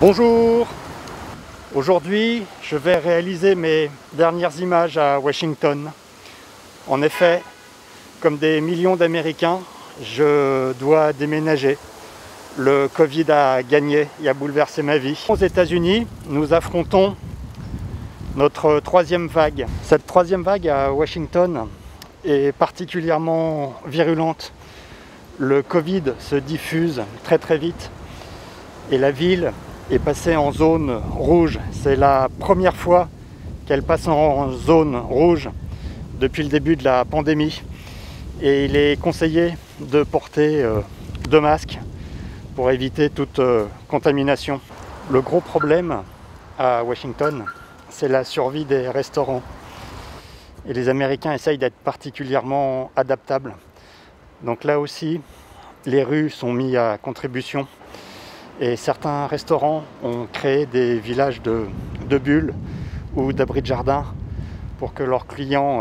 Bonjour! Aujourd'hui, je vais réaliser mes dernières images à Washington. En effet, comme des millions d'Américains, je dois déménager. Le Covid a gagné et a bouleversé ma vie. Aux États-Unis, nous affrontons notre troisième vague. Cette troisième vague à Washington est particulièrement virulente. Le Covid se diffuse très vite et la ville est passée en zone rouge. C'est la première fois qu'elle passe en zone rouge depuis le début de la pandémie. Et il est conseillé de porter 2 masques pour éviter toute contamination. Le gros problème à Washington, c'est la survie des restaurants. Et les Américains essayent d'être particulièrement adaptables. Donc là aussi, les rues sont mises à contribution. Et certains restaurants ont créé des villages de bulles ou d'abris de jardin pour que leurs clients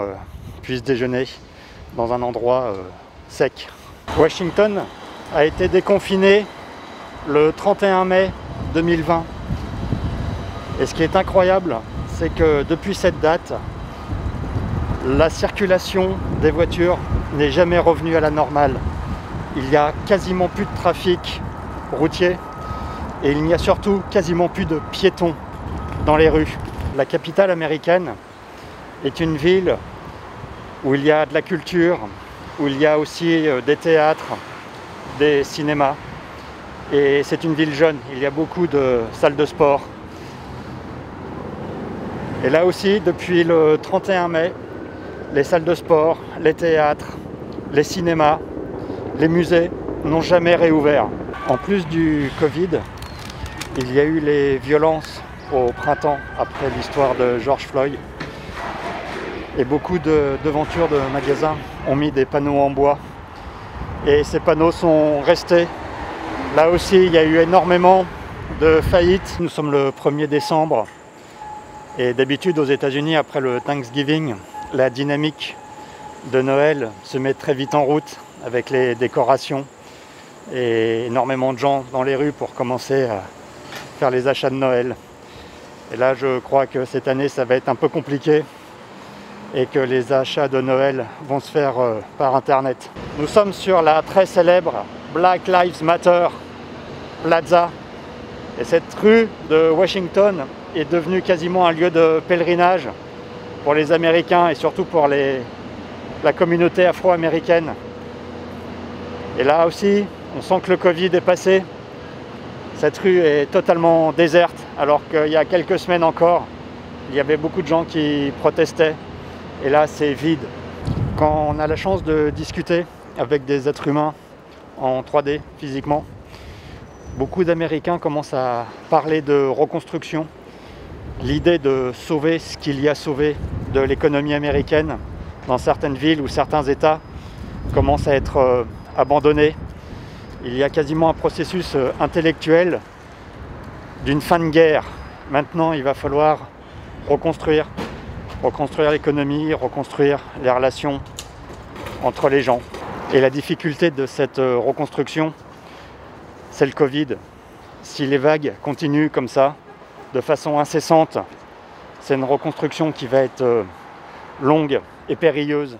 puissent déjeuner dans un endroit sec. Washington a été déconfiné le 31 mai 2020. Et ce qui est incroyable, c'est que depuis cette date, la circulation des voitures n'est jamais revenue à la normale. Il n'y a quasiment plus de trafic routier. Et il n'y a surtout quasiment plus de piétons dans les rues. La capitale américaine est une ville où il y a de la culture, où il y a aussi des théâtres, des cinémas. Et c'est une ville jeune, il y a beaucoup de salles de sport. Et là aussi, depuis le 31 mai, les salles de sport, les théâtres, les cinémas, les musées n'ont jamais réouvert. En plus du Covid, il y a eu les violences au printemps après l'histoire de George Floyd. Et beaucoup de devantures de magasins ont mis des panneaux en bois. Et ces panneaux sont restés. Là aussi, il y a eu énormément de faillites. Nous sommes le 1er décembre. Et d'habitude, aux États-Unis, après le Thanksgiving, la dynamique de Noël se met très vite en route avec les décorations et énormément de gens dans les rues pour commencer à faire les achats de Noël. Et là, je crois que cette année, ça va être un peu compliqué et que les achats de Noël vont se faire par Internet. Nous sommes sur la très célèbre Black Lives Matter Plaza. Et cette rue de Washington est devenue quasiment un lieu de pèlerinage pour les Américains et surtout pour la communauté afro-américaine. Et là aussi, on sent que le Covid est passé. Cette rue est totalement déserte, alors qu'il y a quelques semaines encore, il y avait beaucoup de gens qui protestaient. Et là, c'est vide. Quand on a la chance de discuter avec des êtres humains en 3D, physiquement, beaucoup d'Américains commencent à parler de reconstruction. L'idée de sauver ce qu'il y a sauvé de l'économie américaine dans certaines villes ou certains États commence à être abandonné. Il y a quasiment un processus intellectuel d'une fin de guerre. Maintenant, il va falloir reconstruire l'économie, reconstruire les relations entre les gens. Et la difficulté de cette reconstruction, c'est le Covid. Si les vagues continuent comme ça, de façon incessante, c'est une reconstruction qui va être longue et périlleuse.